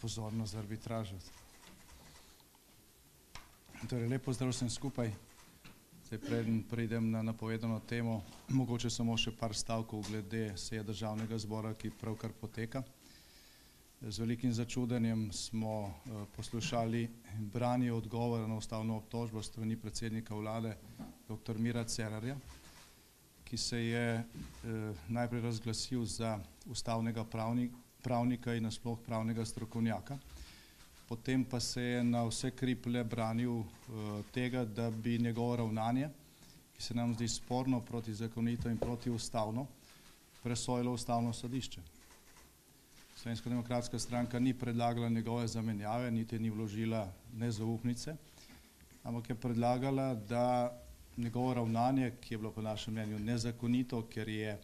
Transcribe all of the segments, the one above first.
pozornost za arbitražo. Torej, lep pozdrav vsem skupaj. Zdaj, preden pridem na napovedano temo, mogoče samo še par stavkov glede seje Državnega zbora, ki pravkar poteka. Z velikim začudenjem smo poslušali branje odgovora na ustavno obtožbo s strani predsednika vlade dr. Mira Cerarja, ki se je najprej razglasil za ustavnega pravnika in nasploh pravnega strokovnjaka. Potem pa se je na vse kriplje branil tega, da bi njegovo ravnanje, ki se nam zdi sporno, protizakonito in protiustavno, presojalo ustavno sodišče. Slovenska demokratska stranka ni predlagala njegove zamenjave, niti ni vložila nezaupnice, ampak je predlagala, da njegovo ravnanje, ki je bilo po našem mnenju nezakonito, ker je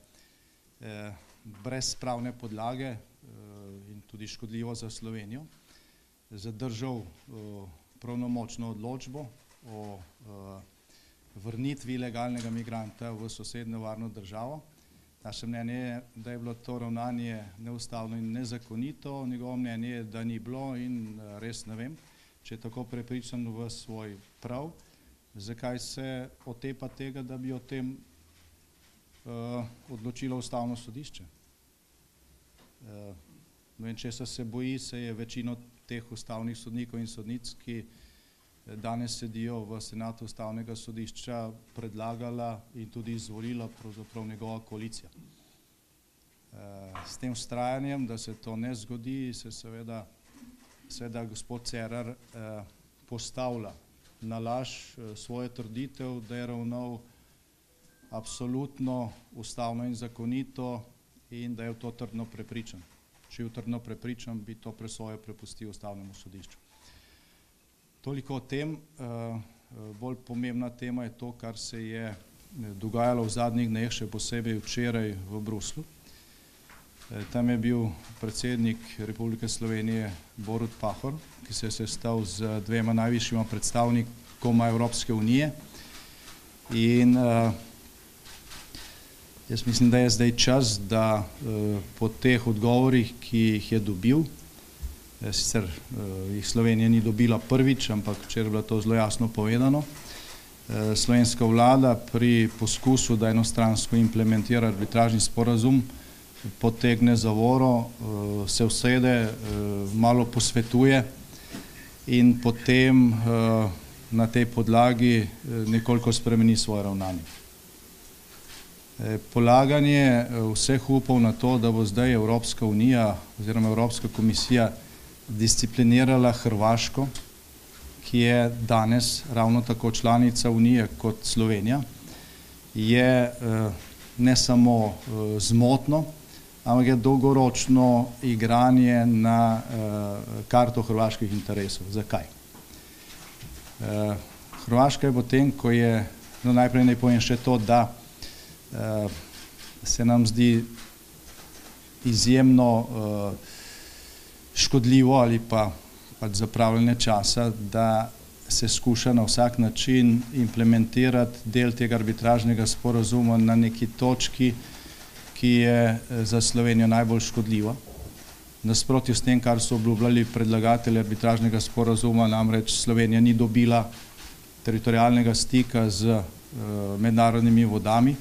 brez pravne podlage in tudi škodljivo za Slovenijo, zadržal pravnomočno odločbo o vrnitvi ilegalnega migranta v sosednjo varno državo. Naše mnenje je, da je bilo to ravnanje neustavno in nezakonito, njegovo mnenje je, da ni bilo in res ne vem, če je tako prepričan v svoj prav, zakaj se otepa tega, da bi o tem odločilo ustavno sodišče. Ne vem, česa se boji, se je večino teh ustavnih sodnikov in sodnic, ki danes sedijo v senatu ustavnega sodišča, predlagala in tudi izvolila pravzaprav njegova koalicija. S tem vztrajanjem, da se to ne zgodi, se seveda gospod Cerar postavlja na laž svojo trditev, da je ravnal absolutno ustavno in zakonito in da je v to trdno prepričan. Če je trdno prepričan, bi to presojo prepustil ustavnemu sodišču. Toliko o tem. Bolj pomembna tema je to, kar se je dogajalo v zadnjih dneh, še posebej včeraj v Bruslju. Tam je bil predsednik Republike Slovenije Borut Pahor, ki se je sestal z dvema najvišjima predstavnikoma Evropske unije. In jaz mislim, da je zdaj čas, da po teh odgovorih, ki jih je dobil, sicer jih Slovenija ni dobila prvič, ampak včeraj je bilo to zelo jasno povedano, slovenska vlada pri poskusu, da enostransko implementira arbitražni sporazum, potegne zavoro, se usede, malo posvetuje in potem na tej podlagi nekoliko spremeni svoje ravnanje. Polaganje vseh upov na to, da bo zdaj Evropska unija oziroma Evropska komisija disciplinirala Hrvaško, ki je danes ravno tako članica Unije kot Slovenija, je ne samo zmotno, ampak je dolgoročno igranje na karto hrvaških interesov. Zakaj? Hrvaška je potem, ko je, najprej naj povem še to, da se nam zdi izjemno škodljivo ali pa zapravljanje časa, da se skuša na vsak način implementirati del tega arbitražnega sporazuma na neki točki, ki je za Slovenijo najbolj škodljiva. Nasprotju s tem, kar so obljubljali predlagatelji arbitražnega sporazuma, namreč Slovenija ni dobila teritorialnega stika z mednarodnimi vodami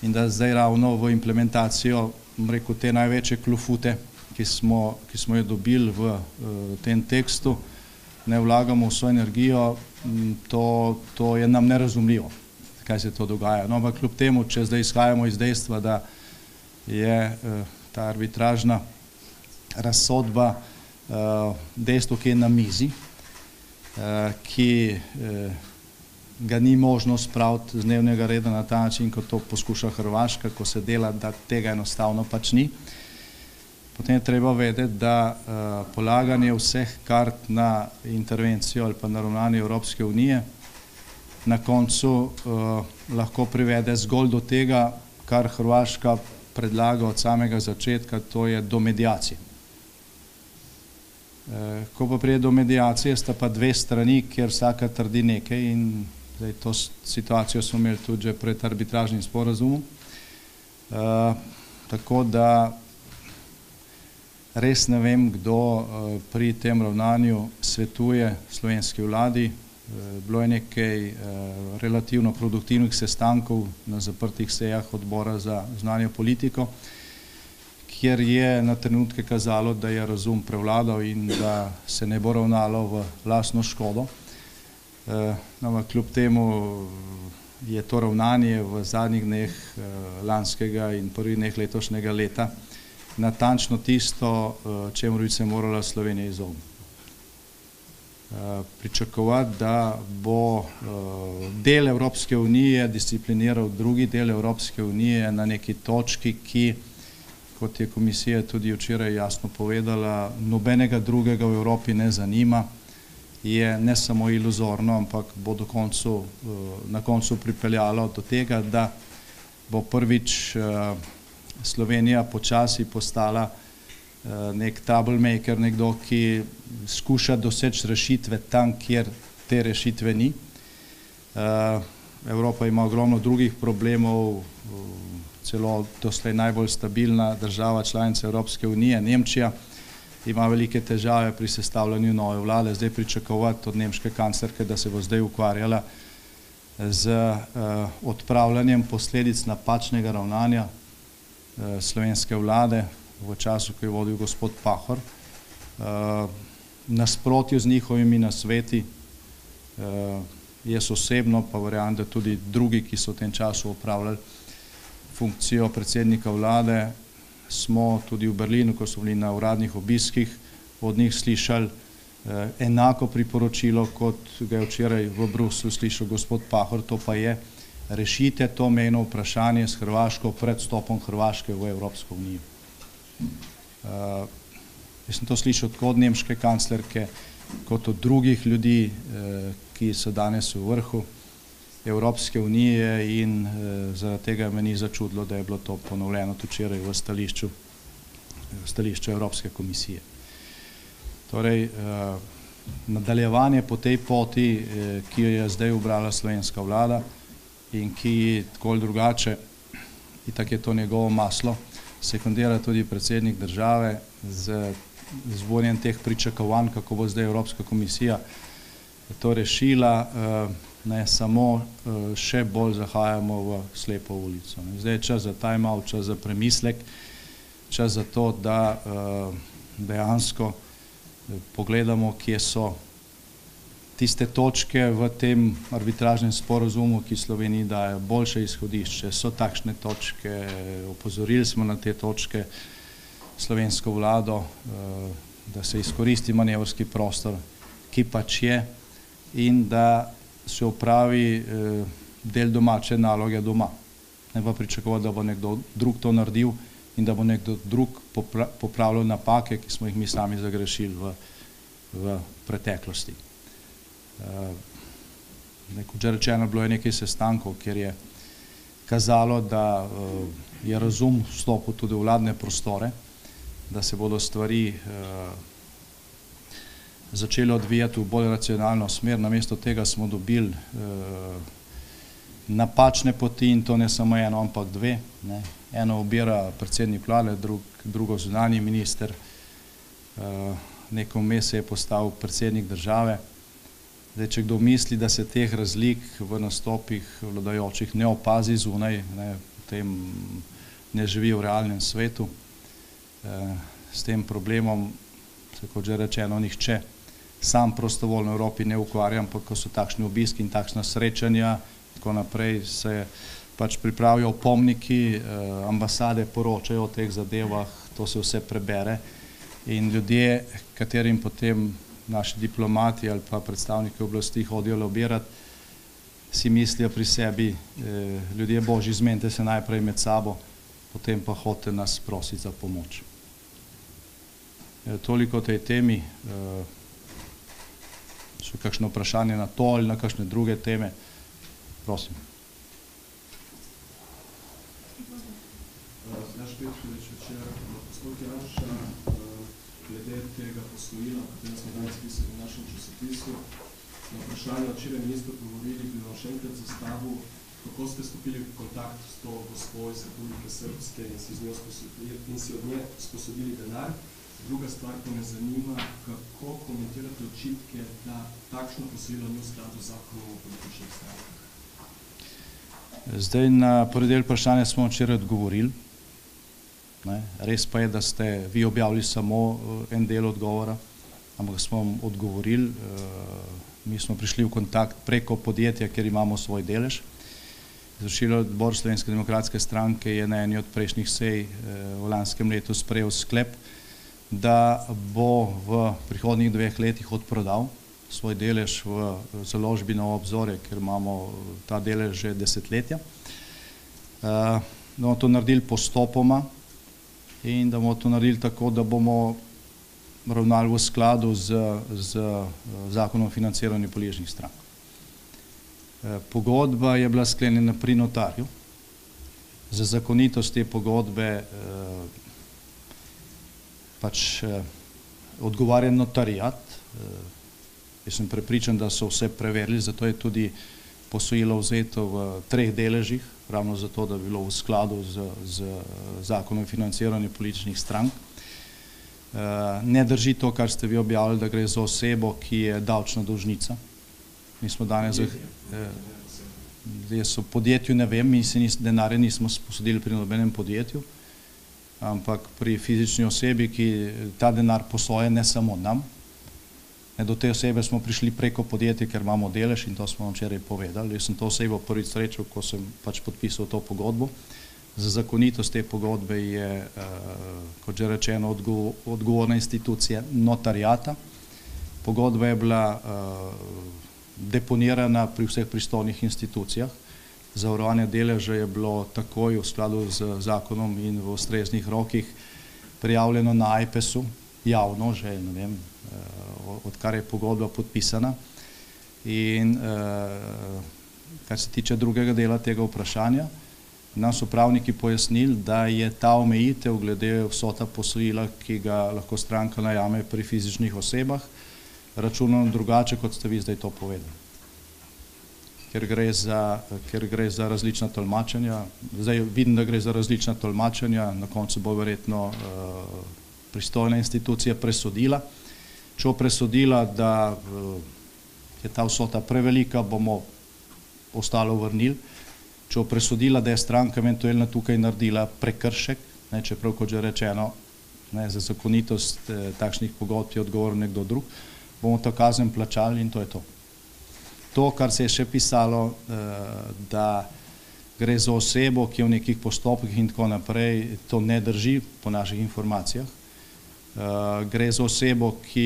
in da zdaj ravno v implementacijo, rekel, te največje klofute, ki smo jo dobili v tem tekstu, ne vlagamo vso energijo, to je nam nerazumljivo, kaj se to dogaja. No, ampak kljub temu, če zdaj izhajamo iz dejstva, da je ta arbitražna razsodba dejstvo, ki je na mizi, ki ga ni možno spraviti z dnevnega reda na ta način, kot to poskuša Hrvaška, ko se dela, da tega enostavno pač ni. Potem je treba vedeti, da polaganje vseh kart na intervencijo ali pa na ravnanje Evropske unije na koncu lahko privede zgolj do tega, kar Hrvaška predlaga od samega začetka, to je do mediacije. Ko pa pride do mediacije, sta pa dve strani, kjer vsaka trdi nekaj in zdaj to situacijo smo imeli tudi že pred arbitražnim sporazumom. Tako da res ne vem, kdo pri tem ravnanju svetuje slovenski vladi. Bilo je nekaj relativno produktivnih sestankov na zaprtih sejah odbora za zunanjo politiko, kjer je na trenutke kazalo, da je razum prevladal in da se ne bo ravnalo v lastno škodo. Kljub temu je to ravnanje v zadnjih dneh lanskega in prvih dneh letošnjega leta natančno tisto, čemur bi se morala Slovenija izogniti. Pričakovati, da bo del Evropske unije discipliniral drugi del Evropske unije na neki točki, ki, kot je komisija tudi včeraj jasno povedala, nobenega drugega v Evropi ne zanima, je ne samo iluzorno, ampak bo na koncu pripeljalo do tega, da bo prvič Slovenija počasi postala nek troublemaker, nekdo, ki skuša doseči rešitve tam, kjer te rešitve ni. Evropa ima ogromno drugih problemov, celo doslej najbolj stabilna država članica Evropske unije, Nemčija, ima velike težave pri sestavljanju nove vlade. Zdaj pričakovati od nemške kanclerke, da se bo zdaj ukvarjala z odpravljanjem posledic napačnega ravnanja slovenske vlade v času, ko je vodil gospod Pahor, nasprotju z njihovimi nasveti. Jaz osebno, pa verjamem, da tudi drugi, ki so v tem času opravljali funkcijo predsednika vlade, smo tudi v Berlinu, ko so bili na uradnih obiskih, od njih slišali enako priporočilo, kot ga je včeraj v Bruslju slišal gospod Pahor, to pa je: rešite to mejno vprašanje s Hrvaško pred vstopom Hrvaške v Evropsko unijo. Jaz sem to slišal tako od nemške kanclerke, kot od drugih ljudi, ki so danes v vrhu Evropske unije, in zaradi tega me ni začudilo, da je bilo to ponovljeno tudi včeraj v stališču Evropske komisije. Torej, nadaljevanje po tej poti, ki jo je zdaj ubrala slovenska vlada in ki tako ali drugače, itak je to njegovo maslo, sekundira tudi predsednik države z zborjem teh pričakovanj, kako bo zdaj Evropska komisija to rešila, ne samo še bolj zahajamo v slepo ulico. Zdaj je čas za time out, čas za premislek, čas za to, da dejansko pogledamo, kje so tiste točke v tem arbitražnem sporazumu, ki Sloveniji daje boljše izhodišče. So takšne točke, opozorili smo na te točke slovensko vlado, da se izkoristi manevrski prostor, ki pač je, in da se opravi del domače naloge doma. Ne pa pričakovati, da bo nekdo drug to naredil in da bo nekdo drug popravljal napake, ki smo jih mi sami zagrešili v preteklosti. Kot že rečeno, bilo je nekaj sestankov, kjer je kazalo, da je razum vstopil tudi v vladne prostore, da se bodo stvari začeli odvijati v bolj racionalno smer. Namesto tega smo dobili napačne poti, in to ne samo eno, ampak dve. Eno ubira predsednik vlade, drugo zunanji minister, neko vmes se je postavil predsednik države. Zdaj, če kdo misli, da se teh razlik v nastopih vladajočih ne opazi zunaj, potem ne živi v realnem svetu. S tem problemom se, kot že rečeno, nihče sam prostovoljno v Evropi ne ukvarja, ampak ko so takšni obiski in takšna srečanja, tako naprej, se pač pripravijo opomniki, ambasade poročajo o teh zadevah, to se vse prebere, in ljudje, katerim potem naši diplomati ali pa predstavniki oblasti hodijo lobirati, si mislijo pri sebi: ljudje božji, zmenite se najprej med sabo, potem pa hodite nas prositi za pomoč. Toliko o tej temi. So kakšno vprašanje na to ali na kakšne druge teme? Prosim. Gospod Janša, glede tega posojila, katerega smo danes pisali v našem časopisu, na vprašanje, o čem je minister govorili, bi vam še enkrat zastavil, kako ste stopili v kontakt s to gospo iz Republike Srpske in si od nje sposodili denar, Druga stvar, ko me zanima, kako komentirate očitke, da takšno posojilo ni v skladu z zakonom o političnih strankah? Zdaj, na prvi del vprašanja smo včeraj odgovorili. Res pa je, da ste vi objavili samo en del odgovora, ampak smo vam odgovorili. Mi smo prišli v kontakt preko podjetja, kjer imamo svoj delež. Izvršilni odbor Slovenske demokratske stranke je na eni od prejšnjih sej v lanskem letu sprejel sklep, da bo v prihodnjih 2 letih odprodal svoj delež v založbi Novo obzorje, ker imamo ta delež že desetletja. Da bomo to naredili postopoma in da bomo to naredili tako, da bomo ravnali v skladu z zakonom o financiranju političnih strank. Pogodba je bila sklenjena pri notarju. Za zakonitost te pogodbe pač odgovarja notarijat. Jaz sem prepričan, da so vse preverili, zato je tudi posojilo vzeto v 3 deležih, ravno zato, da bi bilo v skladu z zakonom o financiranju političnih strank. Ne drži to, kar ste vi objavili, da gre za osebo, ki je davčna dolžnica. Mi smo danes, jaz o podjetju ne vem, mi si denarja nismo posodili pri nobenem podjetju, ampak pri fizični osebi, ki ta denar posoja ne samo nam. Do te osebe smo prišli preko podjetja, ker imamo delež in to smo vam včeraj povedali. Jaz sem to osebo prvič srečal, ko sem pač podpisal to pogodbo. Za zakonitost te pogodbe je, kot že rečeno, odgovorna institucija notarijata. Pogodba je bila deponirana pri vseh pristojnih institucijah. Zavarovanje deleža je bilo takoj v skladu z zakonom in v ustreznih rokih prijavljeno na AJPES-u, javno, že ne vem, odkar je pogodba podpisana. In kar se tiče drugega dela tega vprašanja, nam so pravniki pojasnili, da je ta omejitev glede vsota posojila, ki ga lahko stranka najame pri fizičnih osebah, računano drugače, kot ste vi zdaj to povedali. Ker gre za različna tolmačenja. Zdaj vidim, da gre za različna tolmačenja, na koncu bo verjetno pristojna institucija presodila. Če bo presodila, da je ta vsota prevelika, bomo ostalo vrnili. Če bo presodila, da je stranka eventualno tukaj naredila prekršek, čeprav, kot že rečeno, za zakonitost takšnih pogodb je odgovoren nekdo drug, bomo to kazen plačali in to je to. To, kar se je še pisalo, da gre za osebo, ki je v nekih postopkih in tako naprej, to ne drži po naših informacijah. Gre za osebo, ki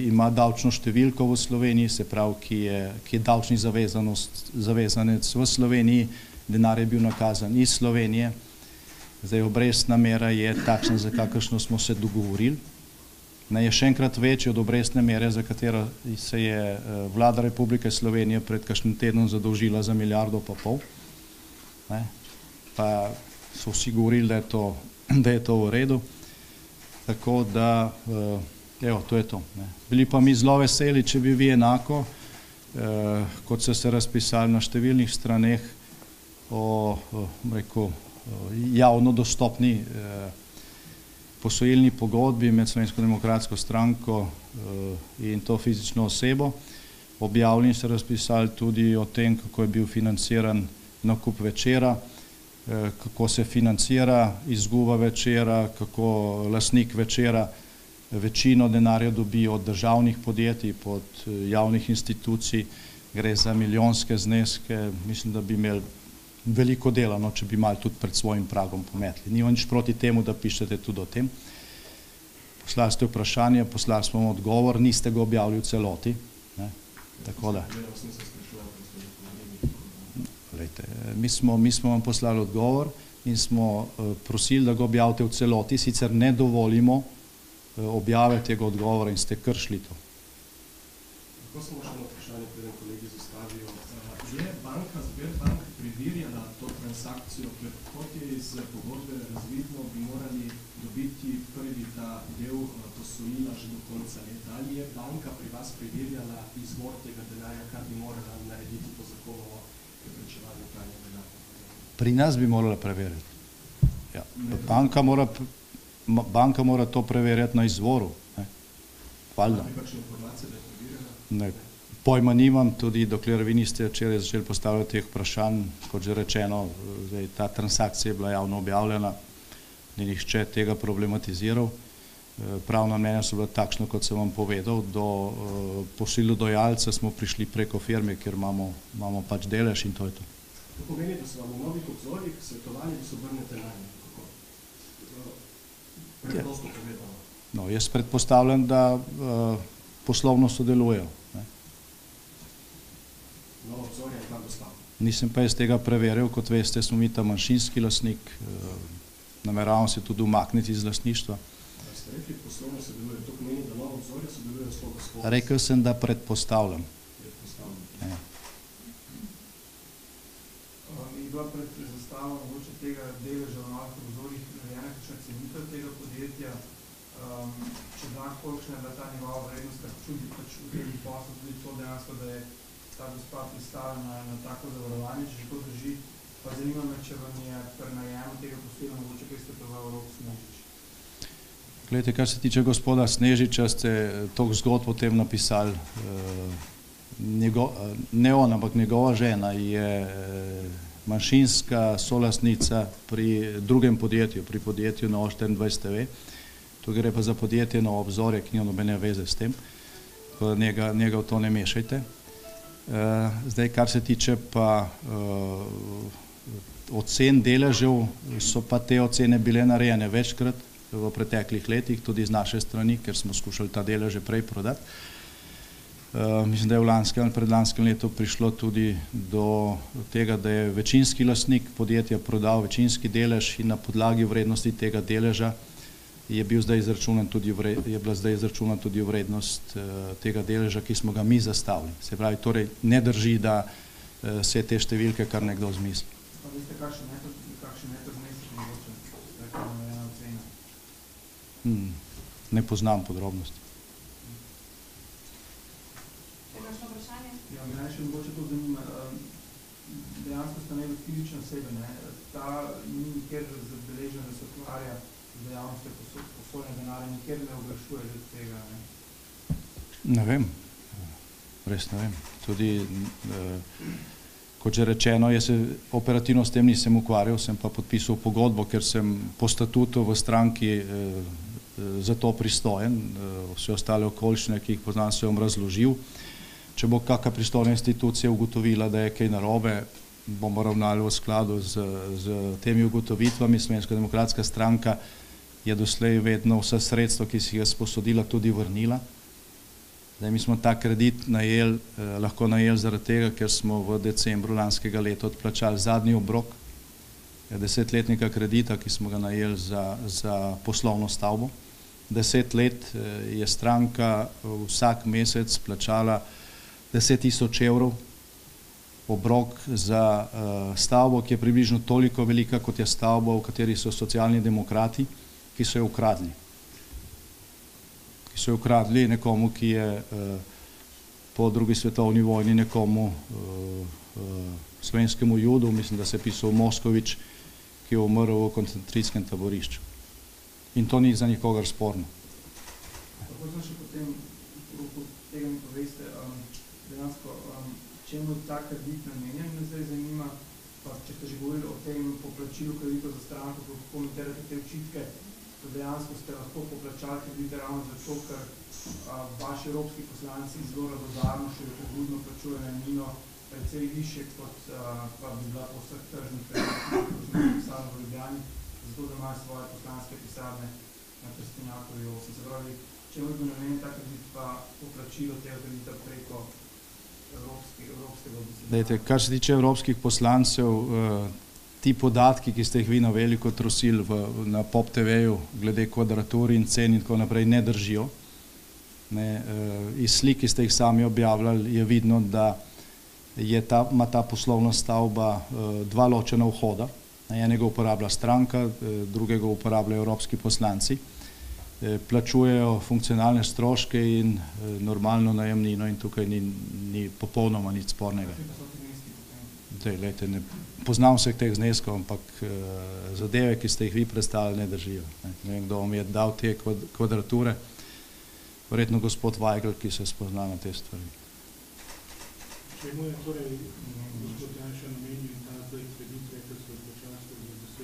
ima davčno številko v Sloveniji, se pravi, ki je davčni zavezanec v Sloveniji, denar je bil nakazan iz Slovenije. Zdaj obrestna mera je takšna, za kakršno smo se dogovorili. Je še enkrat večja od obrestne mere, za katero se je vlada Republike Slovenije pred kakšnim tednom zadolžila za 1,5 milijarde. Pa so vsi govorili, da je to v redu. Tako da, evo, to je to. Bili pa mi zelo veseli, če bi vi enako, kot so se razpisali na številnih straneh o javno dostopni posojilni pogodbi med Slovensko demokratsko stranko in to fizično osebo. Objavljeni so razpisali tudi o tem, kako je bil financiran nakup Večera, kako se financira izguba Večera, kako lastnik Večera večino denarja dobi od državnih podjetij, pod javnih institucij, gre za milijonske zneske. Mislim, da bi imeli veliko dela, če bi malo tudi pred svojim pragom pometli. Nima nič proti temu, da pišete tudi o tem. Poslali ste vprašanje, poslali smo odgovor, niste ga objavili v celoti. Tako da. Mi smo vam poslali odgovor in smo prosili, da ga objavite v celoti, sicer ne dovolimo objave tega odgovora in ste kršili to. Lahko samo še eno vprašanje, preden kolegi zastavijo. Je banka Sberbank preverjala to transakcijo, ker kot je iz pogodbe razvidno, bi morali dobiti prvi ta del posojila že do konca leta. Ali je banka pri vas preverjala izvor tega denarja, kar bi morala narediti po zakonu o preprečevanju pranja denarja? Pri nas bi morala preveriti. Ja. Banka mora, Banka mora to preverjati na izvoru. Valjda. Kakšne informacije, da je preverjena? Ne. Pojma nimam, tudi dokler vi niste včeraj začeli postavljati teh vprašanj, kot že rečeno, zdaj, ta transakcija je bila javno objavljena, ni nihče tega problematiziral. Pravna mnenja so bila takšna, kot sem vam povedal, do posojilodajalca smo prišli preko firme, kjer imamo pač delež in to je to. To pomeni, da so vam v novih obzorjih svetovali, da se obrnete na nje. Preprosto povedano. No, jaz predpostavljam, da poslovno sodelujejo. Novo obzorje je tam dostavo. Nisem pa jaz tega preveril, kot veste, smo mi ta manjšinski lastnik, nameravam se tudi umakniti iz lastništva. Da ste rekli, poslovno sodeluje, to pomeni, da novo obzorje sodeluje s to gospodom. Rekel sem, da predpostavljam. Predpostavljam. Je bila pred zastavo mogoče tega deleža v novih obzorjih narejena kakšna cenitev tega podjetja, če znak kolikšna je bila ta njegova vrednost, kar čudi pač v tem poslu tudi to dejansko, da je ta gospa pristala na tako zavarovanje, če že to drži, pa zanima me, če vam je pri najemu tega posojila mogoče kaj svetoval Rok Snežič. Glejte, kar se tiče gospoda Snežiča, ste toliko zgodb o tem napisali. Ne on, ampak njegova žena je manjšinska solastnica pri drugem podjetju, pri podjetju Novo 24 TV. Tu gre pa za podjetje Novo obzorje, ki nima nobene veze s tem, tako da njega v to ne mešajte. Zdaj, kar se tiče pa ocen deležev, so pa te ocene bile narejene večkrat v preteklih letih, tudi z naše strani, ker smo skušali ta delež že prej prodati. Mislim, da je v lanskem ali predlanskem letu prišlo tudi do tega, da je večinski lastnik podjetja prodal večinski delež in na podlagi vrednosti tega deleža je bila zdaj izračunana tudi vrednost tega deleža, ki smo ga mi zastavili. Se pravi, torej ne drži, da se te številke kar nekdo zmisli. Pa veste, kakšen neto znesek mogoče, da je ena ocena? Ne poznam podrobnosti. Ja, mene še mogoče to zanima. Dejansko sta ne fizične osebe, ne? Ta ni nikjer zabeležen, da se ukvarja z dejavnostjo posojanja denarja, nikjer ne oglašuje že tega, ne? Ne vem, res ne vem. Tudi, kot že rečeno, jaz se operativno s tem nisem ukvarjal, sem pa podpisal pogodbo, ker sem po statutu v stranki za to pristojen, vse ostale okoliščine, ki jih poznam, se bom razložil. Če bo kakšna pristojna institucija ugotovila, da je kaj narobe, bomo ravnali v skladu z temi ugotovitvami. Slovenska demokratska stranka je doslej vedno vsa sredstva, ki si ga sposodila, tudi vrnila. Zdaj, mi smo ta kredit lahko najeli zaradi tega, ker smo v decembru lanskega leta odplačali zadnji obrok 10-letnega kredita, ki smo ga najeli za poslovno stavbo. 10 let je stranka vsak mesec plačala 10.000 evrov obrok za stavbo, ki je približno toliko velika, kot je stavba, v kateri so socialni demokrati, ki so jo ukradli. Ki so jo ukradli nekomu, ki je po drugi svetovni vojni nekomu slovenskemu judu, mislim, da se je pisal Moskovič, ki je umrl v koncentracijskem taborišču. In to ni za nikogar sporno. Tako sem še potem, tega mi poveste, dejansko, čemu ta kredit namenjen, me zdaj zanima, pa če ste že govorili o tem poplačilu kreditov za stranko, kako komentirate te očitke, da dejansko ste lahko poplačali kredite ravno zato, ker vaši evropski poslanci zelo radodarno še pogudno plačujejo najemnino precej više, kot pa bi bila po vseh tržnih pisarn v Ljubljani, zato da imajo svoje poslanske pisarne na Trstenjakovi 8. Se pravi, čemu je bil namenjen ta kredit pa poplačilo tega kredita preko evropskega obiseda? Dajte, kar se tiče evropskih poslancev, ti podatki, ki ste jih vi naveli kot Rosil na Pop TV-ju glede kvadratur in cen in tako naprej, ne držijo. Iz slik, ki ste jih sami objavljali, je vidno, da ima ta poslovna stavba dva ločena vhoda. Enega uporablja stranka, drugega uporabljajo evropski poslanci. Plačujejo funkcionalne stroške in normalno najemnino in tukaj ni popolnoma nič spornega. Glejte, ne poznam vseh teh zneskov, ampak zadeve, ki ste jih vi predstavili, ne držijo. Ne vem, kdo vam je dal te kvadrature, verjetno gospod Weigl, ki se spozna na te stvari. Čemu je torej gospod Janša namenil ta zdaj kredit, rekel so počasno za 10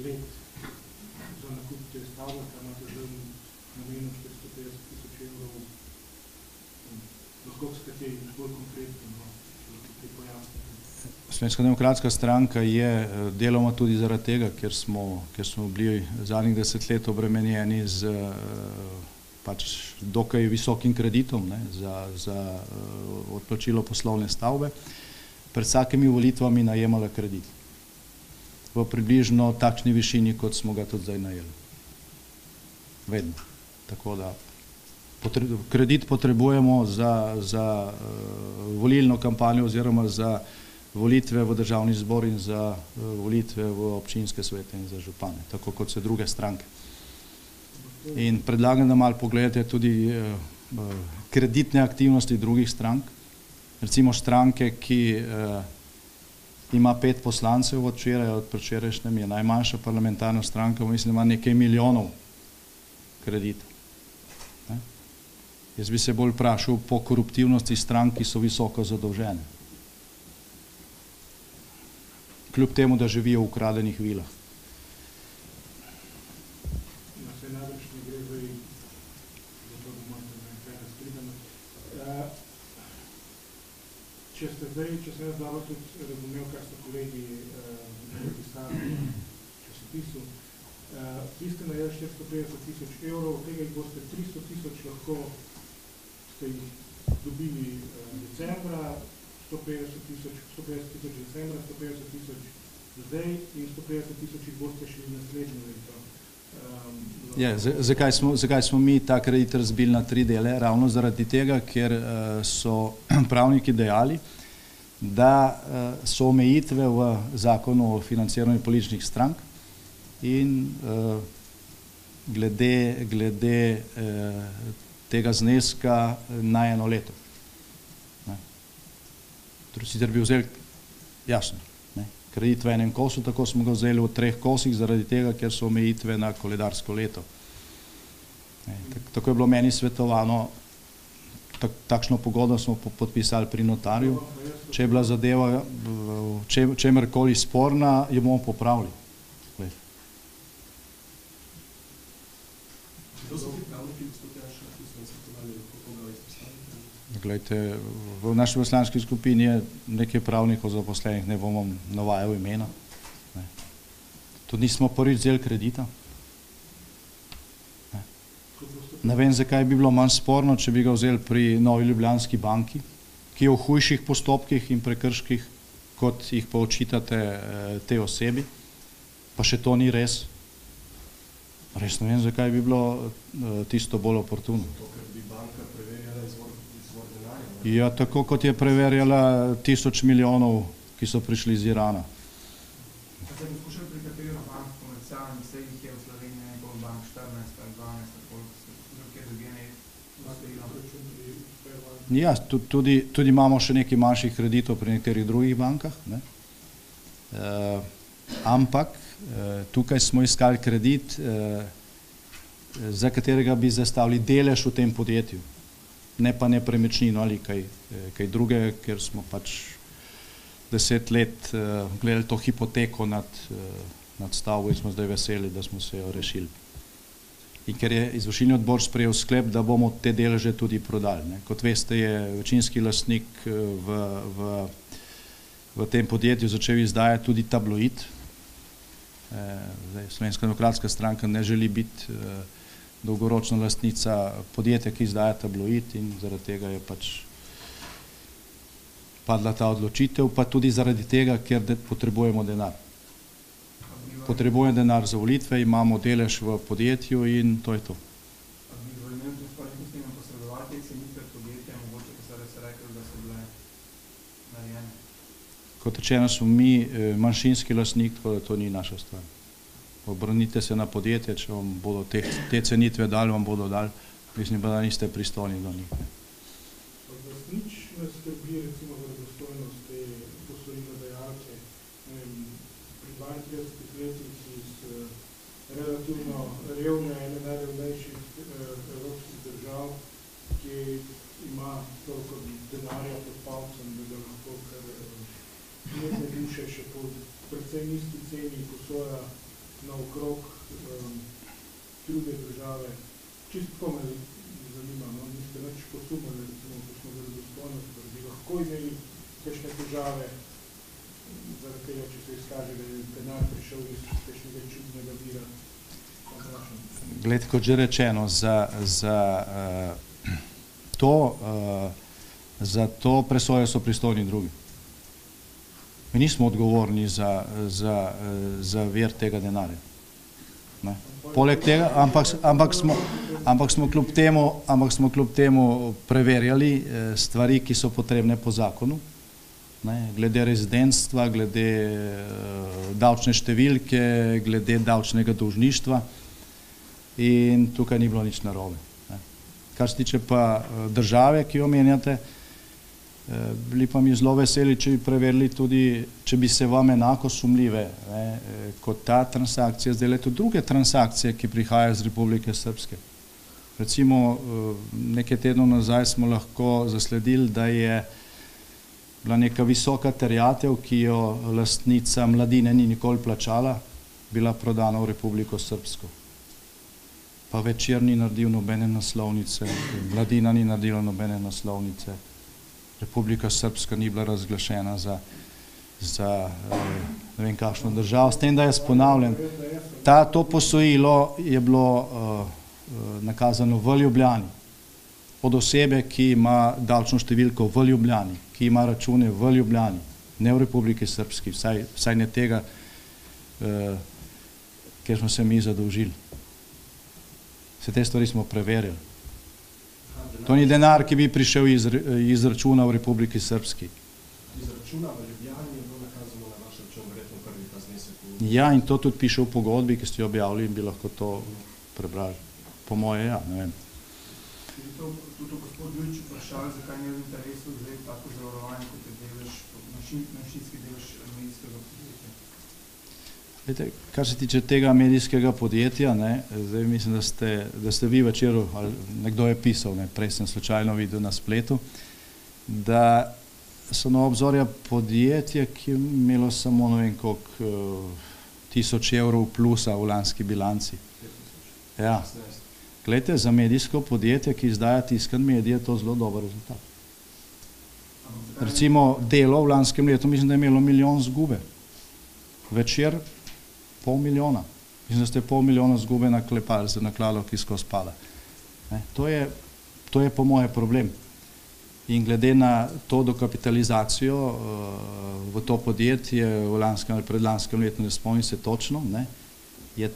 let za nakup te stavbe, kar imate zdaj namenil 450 000 evrov. Lahko ste kaj bolj konkretno, kaj pojasnite? Slovenska demokratska stranka je deloma tudi zaradi tega, ker smo bili zadnjih 10 let obremenjeni z pač dokaj visokim kreditom, ne, za odplačilo poslovne stavbe, pred vsakimi volitvami najemala kredit v približno takšni višini, kot smo ga tudi zdaj najeli. Vedno. Tako da kredit potrebujemo za volilno kampanjo oziroma za volitve v državni zbor in za volitve v občinske svete in za župane, tako kot se druge stranke. In predlagam, da malo pogledate tudi kreditne aktivnosti drugih strank, recimo stranke, ki ima 5 poslancev od včeraj, od predvčerajšnjem je najmanjša parlamentarna stranka, mislim, ima nekaj milijonov kreditov. Jaz bi se bolj vprašal po koruptivnosti strank, ki so visoko zadolžene. Kljub temu, da živijo v ukradenih vilah. Se največ ne gre zdaj, zato da morate nekaj razkritano. Če sem jaz dobro tudi razumel, kar so kolegi napisali v časopisu, vi ste najeli 450 000 evrov, od tega jih boste 300 000 lahko ste jih dobili decembra, 150 000 decembra, 150 000 zdaj in 150 000 jih boste šli naslednje leto. Zakaj smo mi ta kredit razbili na 3 dele? Ravno zaradi tega, ker so pravniki dejali, da so omejitve v zakonu o financiranju političnih strank in glede tega zneska na 1 leto. Sicer bi vzeli, jasno, kredit v enem kosu, tako smo ga vzeli v 3 kosih, zaradi tega, ker so omejitve na koledarsko leto. Tako je bilo meni svetovano, takšno pogodbo smo podpisali pri notarju, če je bila zadeva čemerkoli sporna, jo bomo popravili. Kdo so ti pravniki, gospod Janša, ki so svetovali, kako ga izpostaviti? Glejte, v naši poslanski skupini je nekaj pravnikov zaposlenih, ne bom vam navajal imena. Tudi nismo prvič vzeli kredita. Ne vem, zakaj bi bilo manj sporno, če bi ga vzeli pri Novi Ljubljanski banki, ki je v hujših postopkih in prekrških, kot jih pa očitate te osebi, pa še to ni res. Res ne vem, zakaj bi bilo tisto bolj oportuno. To, ker bi banka preverjala izvor denarja. Ja, tako kot je preverjala 1000 milijonov, ki so prišli iz Irana. Pa ste poskušali pri katero bank komercialni, vse jih je v Sloveniji nekaj bank 14 ali 12, koliko ste poskušali, kjer dobljene Ja, tudi imamo še nekaj manjših kreditov pri nekaterih drugih bankah, ne? Ampak tukaj smo iskali kredit, za katerega bi zastavili delež v tem podjetju, ne pa nepremičnino ali kaj drugega, ker smo pač 10 let gledali to hipoteko nad stavbo in smo zdaj veseli, da smo se jo rešili. In ker je izvršilni odbor sprejel sklep, da bomo te deleže tudi prodali. Ne. Kot veste, je večinski lastnik v tem podjetju začel izdajati tudi tabloid. Slovenska demokratska stranka ne želi biti dolgoročna lastnica podjetja, ki izdaja tabloid, in zaradi tega je pač padla ta odločitev, pa tudi zaradi tega, ker potrebujemo denar. Potrebujemo denar za volitve, imamo delež v podjetju in to je to. Kot rečeno, smo mi manjšinski lastnik, tako da to ni naša stvar. Obrnite se na podjetje, če vam bodo te cenitve dali, vam bodo dali, mislim pa, da niste pristojni do njih. Nič ne skrbi recimo verodostojnost te posojilnice relativno revne, ene najrevnejših evropskih držav, ki ima toliko denarja pod palcem, da ga lahko kar nekaj duše še po predvsej nizki ceni posoja naokrog druge države. Čisto tako me zanima, no? Niste več posumali, recimo, ko smo verodostojnosti, da bi lahko imeli kakšne težave, zaradi tega, če se izkaže, da je denar prišel iz kakšnega čudnega vira. Glede, kot že rečeno, za to presoje so pristojni drugi. Mi nismo odgovorni za vir tega denarja. Ne. Poleg tega, ampak smo kljub temu preverjali stvari, ki so potrebne po zakonu, ne, glede rezidentstva, glede davčne številke, glede davčnega dolžništva in tukaj ni bilo nič narobe. Ne. Kar se tiče pa države, ki jo omenjate, bili pa mi zelo veseli, če bi preverili tudi, če bi se vam enako sumljive, ne, kot ta transakcija, zdaj le tudi druge transakcije, ki prihajajo iz Republike Srpske. Recimo, nekaj tednov nazaj smo lahko zasledili, da je bila neka visoka terjatev, ki jo lastnica Mladine ni nikoli plačala, bila prodana v Republiko Srpsko. Pa Večer ni naredil nobene naslovnice, Mladina ni naredila nobene naslovnice, Republika Srpska ni bila razglašena za ne vem kakšno državo. S tem, da jaz ponavljam, to posojilo je bilo nakazano v Ljubljani, od osebe, ki ima davčno številko v Ljubljani, ki ima račune v Ljubljani, ne v Republiki Srpski, vsaj ne tega, kjer smo se mi zadolžili. Vse te stvari smo preverili. To ni denar, ki bi prišel iz računa v Republiki Srpski. Iz računa v Ljubljani je bilo nakazano na vaš račun, verjetno prvi ta znesek. Ja, in to tudi piše v pogodbi, ki ste jo objavili in bi lahko to prebrali. Po moje, ja, ne vem. Tudi gospod Đurić vprašal, zakaj ni v interesu zdaj tako zavarovanje, kot je delež, manjšinski delež medijskega podjetja. Glede, kar se tiče tega medijskega podjetja, ne, zdaj mislim, da ste vi Večeru, ali nekdo je pisal, ne, prej sem slučajno videl na spletu, da so Nova Obzorja podjetje, ki je imelo samo ne vem koliko 1000 evrov plusa v lanski bilanci. Ja. Glejte, za medijsko podjetje, ki izdaja tiskan medij, je to zelo dober rezultat. Recimo Delo v lanskem letu, mislim, da je imelo 1 milijon zgube. Večer 500 000. Mislim, da ste 500 000 zgube naklepali za naklado, ki skozi pada. To je po moje problem. In glede na to dokapitalizacijo v to podjetje v lanskem ali predlanskem letu, ne spomnim se točno, ne, je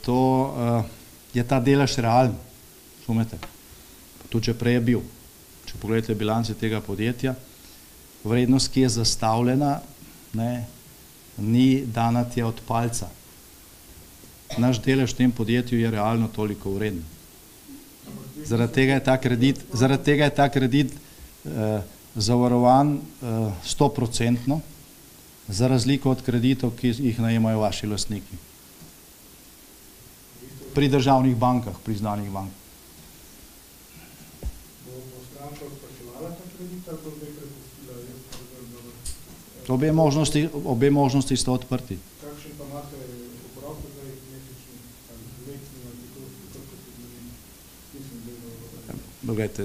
ta delež realen. Razumete? Tudi če prej je bil. Če pogledate bilance tega podjetja, vrednost, ki je zastavljena, ne, ni dana tja od palca. Naš delež v tem podjetju je realno toliko vreden. Zaradi tega je ta kredit zavarovan 100%, za razliko od kreditov, ki jih najemajo vaši lastniki. Pri državnih bankah, priznanih bankah. Obe možnosti sta odprti. Kakšen pa imate obrok, da je mesečni ali letni ali kako se gleda? Gledajte,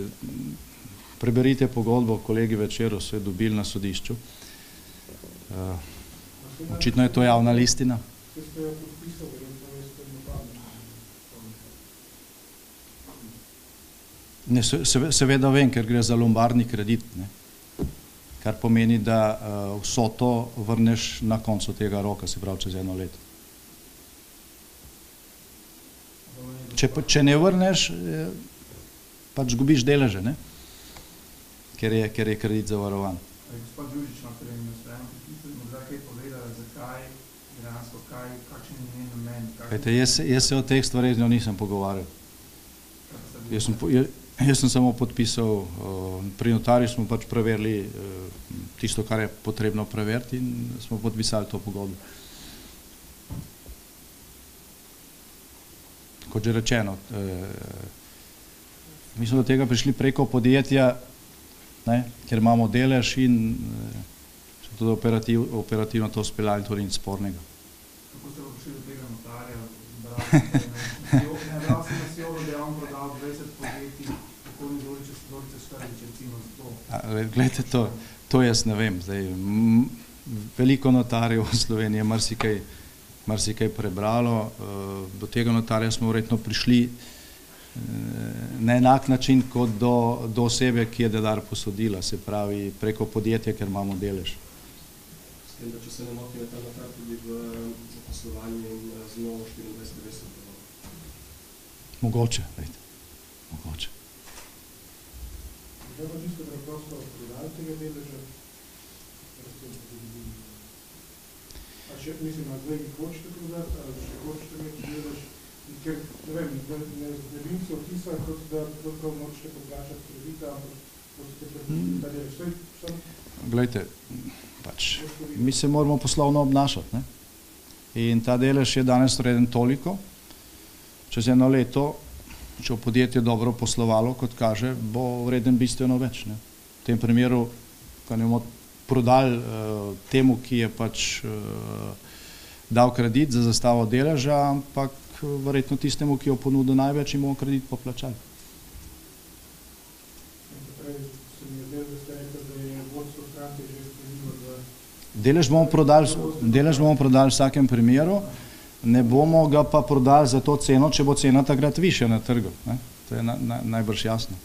preberite pogodbo, kolegi Večeru so jo dobili na sodišču. Očitno je to javna listina. Ste jo podpisali, verjetno veste, ne, seveda vem, ker gre za lombardni kredit, ne, kar pomeni, da vso to vrneš na koncu tega roka, se pravi čez 1 leto. Če ne vrneš, pač gubiš deleže, ne, ker je kredit zavarovan. Gospod Đurić, morda kaj povedala, zakaj, dejansko kaj, kakšen je njen namen? Jaz se o teh stvareh z njo nisem pogovarjal. Jaz sem samo podpisal, pri notarju smo pač preverili tisto, kar je potrebno preveriti in smo podpisali to pogodbo. kot že rečeno, mi smo do tega prišli preko podjetja, ne, ker imamo delež in so tudi operativno to speljali, tudi nič spornega. Kako ste pa prišli do tega notarja? Bral sem na Sjovo, da je on prodal 20 podjetij, kako ni Zorice Škarlič, recimo za to. Glejte, to jaz ne vem. Zdaj, veliko notarjev v Sloveniji je marsikaj prebralo. Do tega notarja smo verjetno prišli na enak način kot do osebe, ki je denar posodila, se pravi preko podjetja, ker imamo delež. S tem, da če se ne motim, je ta notar tudi v zaposlovanju in z novo 24. Mogoče, vejte. Mogoče. Zdaj pa čisto preprosto prodali tega deleža, a še, mislim, na zdaj hočete prodati, ali še hočete imeti delež, ker, ne vem, ne bi se otisali, kot da prav nočete poplačati kredita, ampak boste predstavili ta delež. Glejte, pač, mi se moramo poslovno obnašati, ne? In ta delež je danes vreden toliko, čez eno leto, če v podjetje dobro poslovalo, kot kaže, bo vreden bistveno več, ne? V tem primeru, ko ne bomo prodali temu, ki je pač dal kredit za zastavo deleža, ampak verjetno tistemu, ki jo ponudil največ, in bomo kredit poplačali. Delež bomo prodali v vsakem primeru, ne bomo ga pa prodali za to ceno, če bo cena takrat višja na trgu, ne? To je najbrž jasno.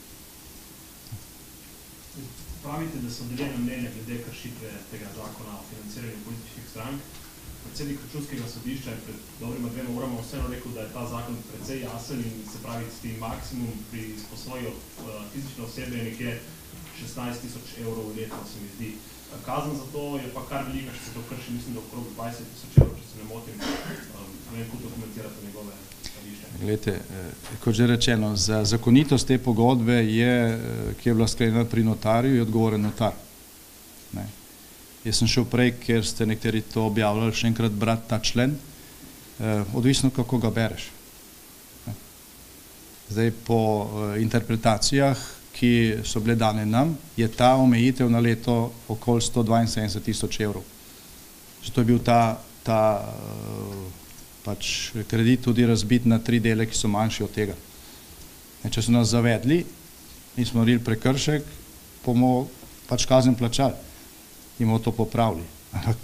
Pravite, da so deljena mnenja glede kršitve tega zakona o financiranju političnih strank. Predsednik Računskega sodišča je pred dobrima 2 urama vseeno rekel, da je ta zakon precej jasen in se pravi, tisti maksimum pri izposoji fizične osebe je nekje 16.000 evrov letno, se mi zdi. Kazen za to je pa kar velika, če se to krši, mislim, da okrog 20.000 evrov, če se ne motim. Ne vem, kako dokumentirate njegove stališče. Glejte, kot že rečeno, za zakonitost te pogodbe, ki je bila sklenjena pri notarju, je odgovoren notar. Ne. Jaz sem šel prej, ker ste nekateri to objavljali, še enkrat brati ta člen, odvisno kako ga bereš. Ne. Zdaj, po interpretacijah, ki so bile dane nam, je ta omejitev na leto okoli 172.000 evrov. Zato je bil ta pač kredit tudi razbit na 3 dele, ki so manjši od tega. Če so nas zavedli in smo naredili prekršek, bomo pač kazen plačali in bomo to popravili. Ampak,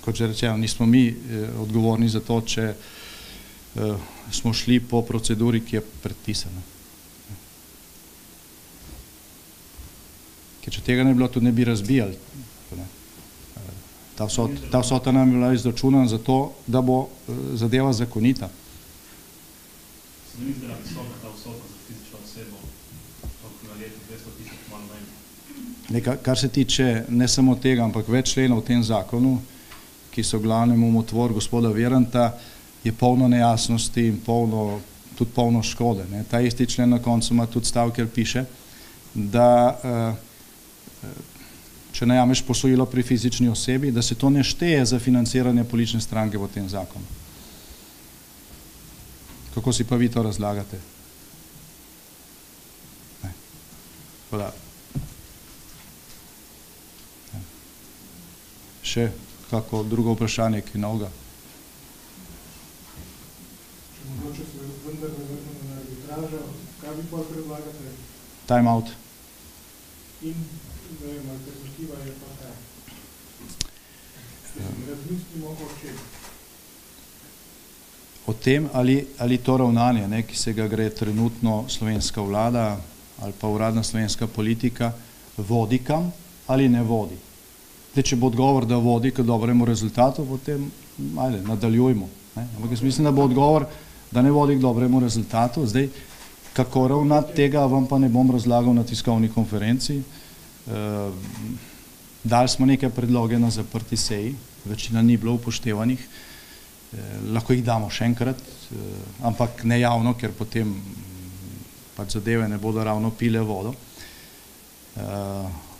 kot že rečeno, nismo mi odgovorni za to, če smo šli po proceduri, ki je predpisana. Ker če tega ne bi bilo, tudi ne bi razbijali. Ta vsota nam je bila izračunana za to, da bo zadeva zakonita. Se mi zdi, da je visoka ta vsota za fizično osebo, na letu 200.000 malo manj? Kar se tiče ne samo tega, ampak več členov v tem zakonu, ki so glavnem umotvor gospoda Viranta, je polno nejasnosti in tudi polno škode. Ta isti člen na koncu ima tudi stav, kjer piše, da če najameš posojilo pri fizični osebi, da se to ne šteje za financiranje politične stranke v tem zakonu. Kako si pa vi to razlagate? Ne. Hvala. Ne. Še kako drugo vprašanje, ki novega? Če mogoče se vendar ne vrnemo na arbitražo, kaj vi pa predlagate? Time out. In ne vem, alternativa je pa kaj. Razmislimo o čem. O tem, ali to ravnanje, ki se ga gre trenutno slovenska vlada ali pa uradna slovenska politika, vodi kam ali ne vodi. Zdaj, če bo odgovor, da vodi k dobremu rezultatu, potem nadaljujmo. Ampak jaz mislim, da bo odgovor, da ne vodi k dobremu rezultatu. Zdaj, kako ravnati tega, vam pa ne bom razlagal na tiskovni konferenci. Dali smo neke predloge na zaprti seji, večina ni bilo upoštevanih, lahko jih damo še enkrat, ampak ne javno, ker potem pač zadeve ne bodo ravno pile vodo.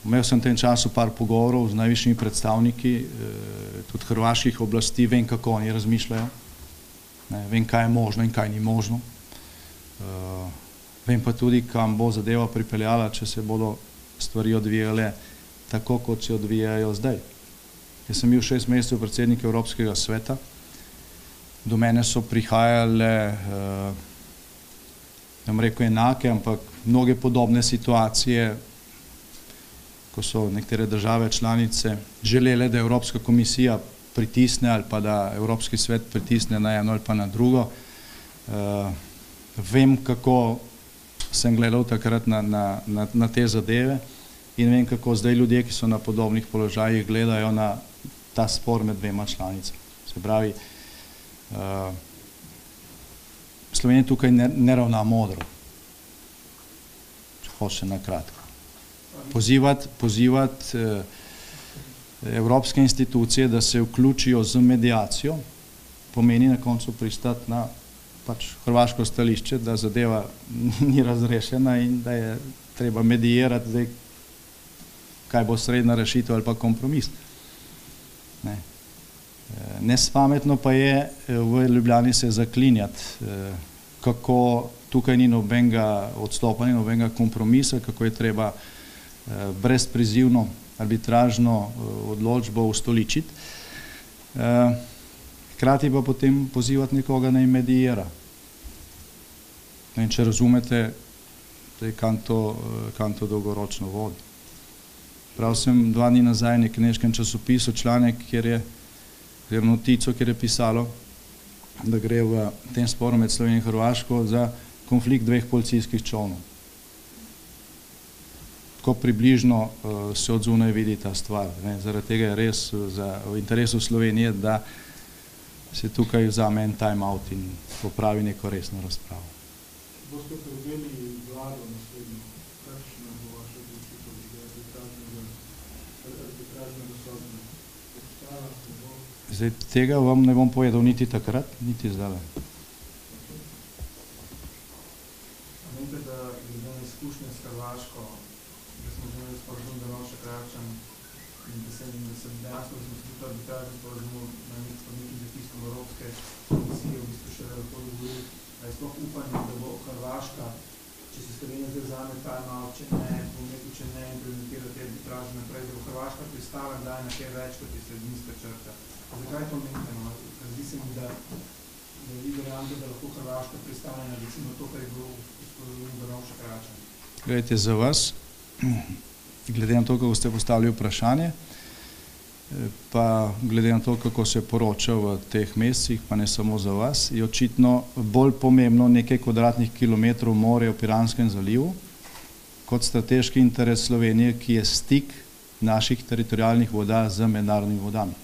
Imel sem v tem času par pogovorov z najvišjimi predstavniki, tudi hrvaških oblasti, vem, kako oni razmišljajo, vem, kaj je možno in kaj ni možno. Vem pa tudi, kam bo zadeva pripeljala, če se bodo stvari odvijale tako, kot se odvijajo zdaj. Jaz sem bil 6 mesecev predsednik Evropskega sveta, do mene so prihajale, ne bom rekel enake, ampak mnoge podobne situacije, ko so nekatere države članice želele, da Evropska komisija pritisne ali pa da Evropski svet pritisne na eno ali pa na drugo. Vem, kako sem gledal takrat na te zadeve in vem, kako zdaj ljudje, ki so na podobnih položajih, gledajo na ta spor med dvema članicama. Se pravi, Slovenija tukaj ne ravna modro, če hoče na kratko. Pozivati evropske institucije, da se vključijo z mediacijo, pomeni na koncu pristati na hrvaško stališče, da zadeva ni razrešena in da je treba medijirati, zdaj, kaj bo srednja rešitev ali pa kompromis. Nespametno pa je v Ljubljani se zaklinjati, kako tukaj ni nobenega odstopanja, nobenega kompromisa, kako je treba brezprizivno, arbitražno odločbo ustoličiti. Hkrati pa potem pozivati nekoga naj medijira. In če razumete, kam to dolgoročno vodi. Prav sem 2 dni nazaj v nekem nemškem časopisu članek, kjer notico, kjer je pisalo, da gre v tem sporu med Slovenijo in Hrvaško za konflikt 2 policijskih čolnov. Tako približno se od zunaj vidi ta stvar. Zaradi tega je res v interesu Slovenije, da se tukaj vzame en time out in popravi neko resno razpravo. Boste prevzeli vlado naslednjo, kakšna bo vaša odločitev glede arbitražnega sodbe? Zdaj, tega vam ne bom povedal niti takrat, niti zdaj. Vem, da glede na izkušnje s Hrvaško, da smo že imeli sporazum Drnovšek Račan in da se dejansko smo arbitražni sporazum na nekim zapiskom Evropske komisije v bistvu še lahko dogovorili, da je sploh upanje, da bo Hrvaška, če se Slovenija zdaj vzame time out, če ne implementira te arbitraže naprej, da bo Hrvaška pristala kdaj na kaj več, kot je sredinska črta. Zakaj to menite? Zdi se mi, da vi verjamete, da lahko Hrvaška pristane na recimo to, kar je bilo v sporazumu Drnovšek Račan. Gledajte, za vas, glede na to, kako ste postavili vprašanje, pa glede na to, kako se poroča v teh mesecih, pa ne samo za vas, je očitno bolj pomembno nekaj kvadratnih kilometrov morja v Piranskem zalivu, kot strateški interes Slovenije, ki je stik naših teritorialnih voda z mednarodnimi vodami.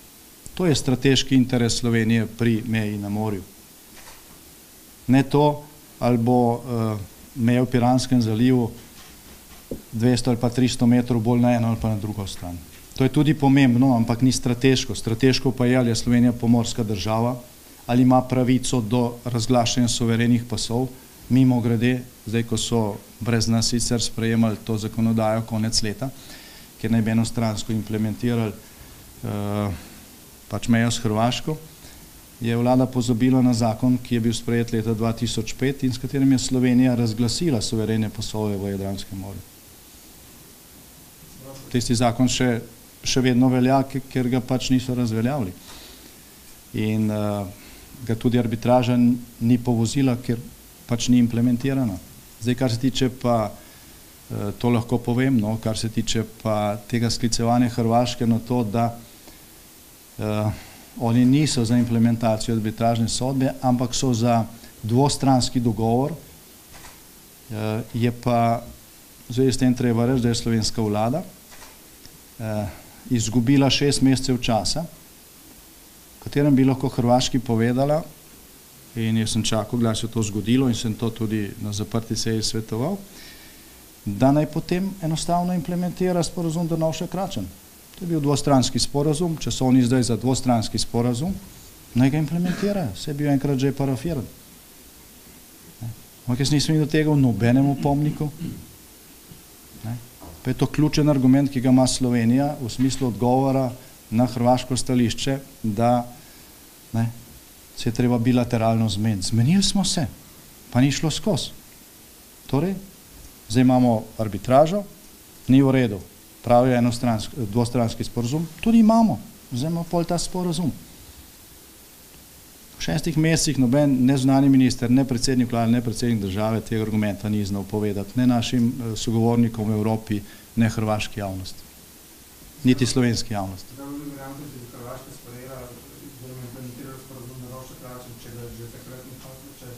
To je strateški interes Slovenije pri meji na morju. Ne to, ali bo meja v Piranskem zalivu 200 ali pa 300 metrov bolj na eno ali pa na drugo stran. To je tudi pomembno, ampak ni strateško. Strateško pa je, ali je Slovenija pomorska država, ali ima pravico do razglašanja suverenih pasov, mimo grede, zdaj ko so brez nas sicer sprejemali to zakonodajo konec leta, kjer naj bi enostransko implementirali pač mejo s Hrvaško, je vlada pozabila na zakon, ki je bil sprejet leta 2005 in s katerim je Slovenija razglasila suverene pasove v Jadranskem morju. Tisti zakon še vedno velja, ker ga pač niso razveljavili. In ga tudi arbitraža ni povozila, ker pač ni implementirana. Zdaj, kar se tiče pa, to lahko povem, no, kar se tiče pa tega sklicevanja Hrvaške na to, da oni niso za implementacijo arbitražne sodbe, ampak so za dvostranski dogovor, je pa, zdaj s tem treba reči, da je slovenska vlada izgubila 6 mesecev časa, v katerem bi lahko Hrvaški povedala, in jaz sem čakal, kdaj se to zgodilo in sem to tudi na zaprti seji svetoval, da naj potem enostavno implementira sporazum Drnovšek Račan. To je bil dvostranski sporazum, če so oni zdaj za dvostranski sporazum, naj ga implementirajo, vse je bil enkrat že parafiran. Ampak jaz nisem do tega v nobenem opomniku. Pa je to ključen argument, ki ga ima Slovenija v smislu odgovora na hrvaško stališče, da se je treba bilateralno zmeniti. Zmenili smo se, pa ni šlo skozi. Torej, zdaj imamo arbitražo, ni v redu, pravijo dvostranski sporazum, tudi imamo, zdaj imamo pol ta sporazum. V 6 mesecih noben nezunanji minister, ne predsednik vlade, ne predsednik države tega argumenta ni znal povedati, ne našim sogovornikom v Evropi, ne hrvaški javnosti, niti slovenski javnosti. Zdaj bi verjamem, da bi Hrvaška sprejela, da bi implementirala sporazum na Rošek način, če ga že takrat ni hotel.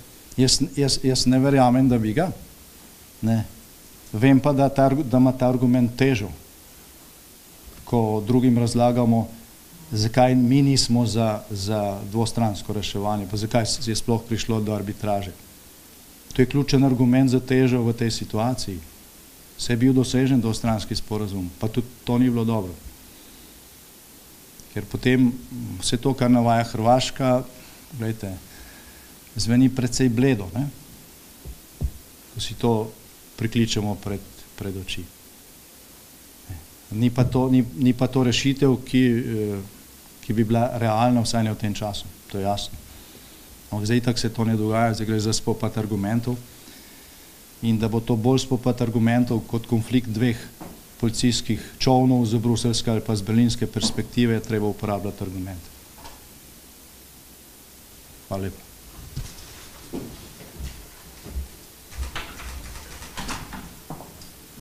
Jaz ne verjamem, da bi ga. Ne. Vem pa, da ima ta argument težo, ko drugim razlagamo, zakaj mi nismo za dvostransko reševanje, pa zakaj je sploh prišlo do arbitraže. To je ključen argument za težo v tej situaciji. Se je bil dosežen dvostranski sporazum, pa tudi to ni bilo dobro. Ker potem vse to, kar navaja Hrvaška, gledajte, zveni precej bledo, ne? Ko si to prikličemo pred oči. Ni pa to rešitev, ki bi bila realna vsaj ne v tem času, to je jasno. Ampak zdaj tako se to ne dogaja, zdaj gre za spopad argumentov in da bo to bolj spopad argumentov kot konflikt dveh policijskih čovnov z bruselske ali pa z berlinske perspektive, je treba uporabljati argumente. Hvala lepa.